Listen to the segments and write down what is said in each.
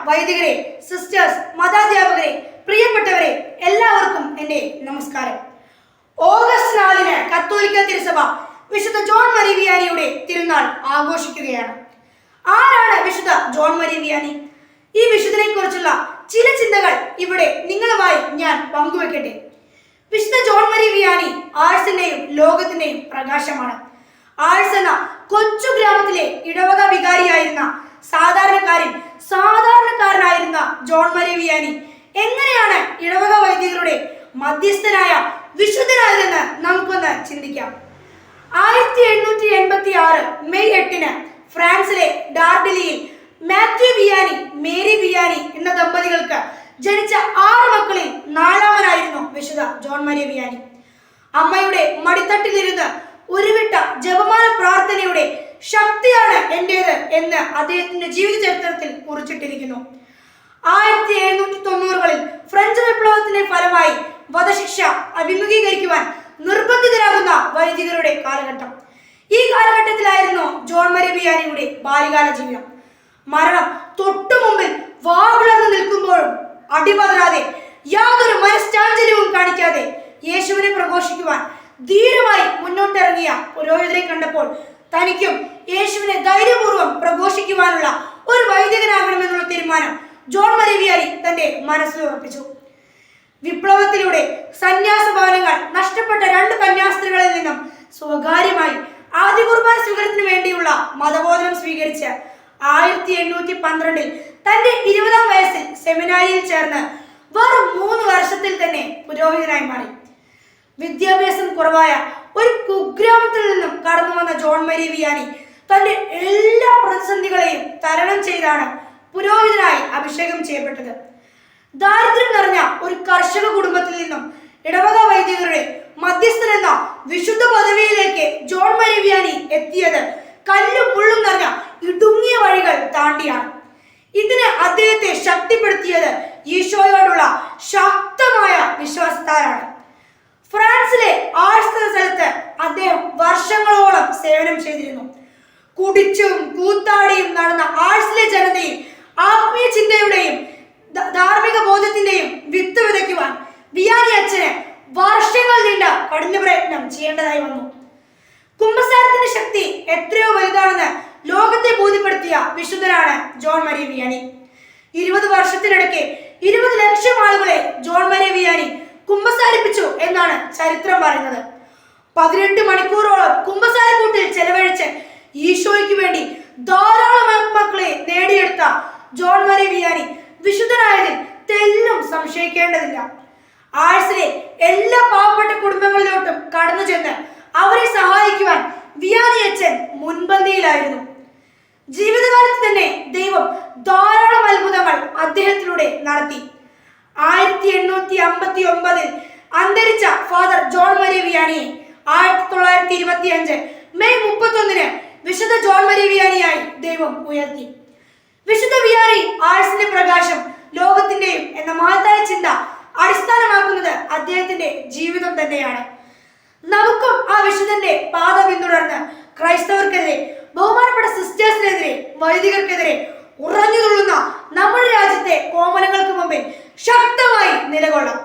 വൈദികരെ, സിസ്റ്റേഴ്സ്, മതാധ്യാപകരെ, പ്രിയപ്പെട്ടവരെ, എല്ലാവർക്കും എൻ്റെ നമസ്കാരം. ഓഗസ്റ്റ് 4-ന് കത്തോലിക്ക തിരുസഭ വിശുദ്ധ ജോൺ മരി വിയാനിയുടെ തിരുനാൾ ആഘോഷിക്കുകയാണ്. ആരാണ് വിശുദ്ധ ജോൺ മരി വിയാനി? ഈ വിശുദ്ധനെ കുറിച്ചുള്ള ചില ചിന്തകൾ ഇവിടെ നിങ്ങളുമായി ഞാൻ പങ്കുവെക്കട്ടെ. വിശുദ്ധ ജോൺ മരി വിയാനി ആഴ്സിന്റെയും ലോകത്തിന്റെയും പ്രകാശമാണ്. ആഴ്സ് എന്ന കൊച്ചു ഗ്രാമത്തിലെ ഇടവക വികാരിയായിരുന്ന സാധാരണക്കാരനായിരുന്ന ജോൺ മരി വിയാനി എങ്ങനെയാണ് ഇടവക വൈദികരുടെ മധ്യസ്ഥനായ വിശുദ്ധനായതെന്ന് നമുക്കൊന്ന് ചിന്തിക്കാം. 1786 മെയ് 8-ന് ഫ്രാൻസിലെ ഡാർഡലിയിൽ മാത്യു വിയാനി, മേരി വിയാനി എന്ന ദമ്പതികൾക്ക് ജനിച്ച 6 മക്കളിൽ 4-മനായിരുന്നു വിശുദ്ധ ജോൺ മരി വിയാനി. അമ്മയുടെ മടിത്തട്ടിലിരുന്ന് ഉരുവിട്ട ജപമാല പ്രാർത്ഥനയുടെ ശക്തിയാണ് എന്റേത് എന്ന് അദ്ദേഹത്തിന്റെ ജീവിത ചരിത്രത്തിൽ കുറിച്ചിട്ടിരിക്കുന്നു. 1790-കളിൽ ഫ്രഞ്ച് വിപ്ലവത്തിന്റെ ഫലമായി വധശിക്ഷ അഭിമുഖീകരിക്കുവാൻ നിർബന്ധിതരാകുന്ന വൈദികരുടെ കാലഘട്ടം. ഈ കാലഘട്ടത്തിലായിരുന്നു ജോൺ മരി വിയാനിയുടെ ബാല്യകാല ജീവിതം. മരണം തൊട്ടു മുമ്പിൽ വാവിളർന്നു നിൽക്കുമ്പോഴും അടിപതരാതെ യാതൊരു മനഃശാഞ്ചല്യവും കാണിക്കാതെ യേശുവിനെ പ്രഘോഷിക്കുവാൻ ധീരമായി മുന്നോട്ടിറങ്ങിയ പുരോഹിതരെ കണ്ടപ്പോൾ തനിക്കും യേശുവിനെ ധൈര്യപൂർവ്വം പ്രഘോഷിക്കുവാനുള്ള ഒരു വൈദികനാകണമെന്നുള്ള തീരുമാനം ജോൺ മരി വിയാനി തന്റെ മനസ്സിൽ ഉറപ്പിച്ചു. വിപ്ലവത്തിലൂടെ സന്യാസ ഭവനങ്ങൾ നഷ്ടപ്പെട്ട 2 കന്യാസ്ത്രീകളിൽ നിന്നും സ്വകാര്യമായി ആദ്യ കുർബാന സ്വീകരണത്തിന് വേണ്ടിയുള്ള മതബോധനം സ്വീകരിച്ച് 1812-ൽ തന്റെ 20-ാം വയസ്സിൽ സെമിനാരിയിൽ ചേർന്ന് വെറും 3 വർഷത്തിൽ തന്നെ പുരോഹിതനായി മാറി. വിദ്യാഭ്യാസം കുറവായ ഒരു കുഗ്രാമത്തിൽ നിന്നും കടന്നു വന്ന ജോൺ മരി വിയാനി തന്റെ എല്ലാ പ്രതിസന്ധികളെയും തരണം ചെയ്താണ് പുരോഹിതനായി അഭിഷേകം ചെയ്യപ്പെട്ടത്. ദാരിദ്ര്യം നിറഞ്ഞ ഒരു കർഷക കുടുംബത്തിൽ നിന്നും ഇടവക വൈദികരുടെ മധ്യസ്ഥൻ എന്ന വിശുദ്ധ പദവിയിലേക്ക് ജോൺ മരി വിയാനി എത്തിയത് കല്ലും മുള്ളും നിറഞ്ഞ ഇടുങ്ങിയ വഴികൾ താണ്ടിയാണ്. ഇതിന് അദ്ദേഹത്തെ ശക്തിപ്പെടുത്തിയത് ഈശോയോടുള്ള ശക്തമായ വിശ്വാസത്താലാണ്. ഫ്രാൻസിലെ ആഴ്സ് എന്ന സ്ഥലത്ത് അദ്ദേഹം വർഷങ്ങളോളം സേവനം ചെയ്തിരുന്നു. കുടിച്ചും കൂത്താടിയും നടന്ന ആഴ്സിലെ ജനതയിൽ ആത്മീയ ചിന്തയുടെയും ധാർമ്മിക ബോധത്തിന്റെയും വിത്ത് വിതയ്ക്കുവാൻ വിയാനി അച്ഛന് വർഷങ്ങൾ നീണ്ട കഠിന പ്രയത്നം ചെയ്യേണ്ടതായി വന്നു. കുമ്പസാരത്തിന്റെ ശക്തി എത്രയോ വലുതാണെന്ന് ലോകത്തെ ബോധ്യപ്പെടുത്തിയ വിശുദ്ധനാണ് ജോൺ മരി വിയാനി. 20 വർഷത്തിനിടയ്ക്ക് 20 ലക്ഷം ആളുകളെ ജോൺ മരി വിയാനി കുമ്പസാരിപ്പിച്ചു എന്നാണ് ചരിത്രം പറയുന്നത്. 18 മണിക്കൂറോളം കുമ്പസാരക്കൂട്ടിൽ ചെലവഴിച്ച് ഈശോയ്ക്ക് വേണ്ടി ധാരാളം ആത്മാക്കളെ നേടിയെടുത്ത ജോൺ മരി വിയാനി വിശുദ്ധനായതിൽ തെല്ലും സംശയിക്കേണ്ടതില്ല. ആഴ്സിലെ എല്ലാ പാവപ്പെട്ട കുടുംബങ്ങളിലോട്ടും കടന്നു ചെന്ന് അവരെ സഹായിക്കുവാൻ വിയാനി അച്ഛൻ മുൻപന്തിയിലായിരുന്നു. ജീവിതകാലത്ത് തന്നെ ദൈവം ധാരാളം അത്ഭുതങ്ങൾ അദ്ദേഹത്തിലൂടെ നടത്തി. 1859-ൽ അന്തരിച്ച ഫാദർ ജോൺ മരി വിയാനിയെ 1925 മെയ് 31-ന് വിശുദ്ധ ജോൺ മരി വിയാനിയായി ദൈവം ഉയർത്തി. വിശുദ്ധ വിയാനി ആഴ്സിന്റെ പ്രകാശം ലോകത്തിന്റെയും എന്ന മഹത്തായ ചിന്ത അടിസ്ഥാനമാക്കുന്നത് അദ്ദേഹത്തിന്റെ ജീവിതം തന്നെയാണ്. നമുക്കും ആ വിശുദ്ധന്റെ പാത പിന്തുടർന്ന് ക്രൈസ്തവർക്കെതിരെ, ബഹുമാനപ്പെട്ട സിസ്റ്റേഴ്സിനെതിരെ, വൈദികർക്കെതിരെ ഉറഞ്ഞു തുള്ളുന്ന നമ്മുടെ രാജ്യത്തെ കോമനങ്ങൾക്ക് മുമ്പിൽ ശക്തമായി നിലകൊള്ളാം.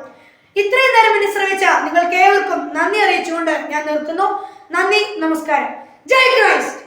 ഇത്രയും നേരം എന്നെ ശ്രമിച്ച നിങ്ങൾക്ക് ഏവർക്കും നന്ദി അറിയിച്ചുകൊണ്ട് ഞാൻ നിർത്തുന്നു. നന്ദി, നമസ്കാരം. ജയ് ക്രൈസ്റ്റ്.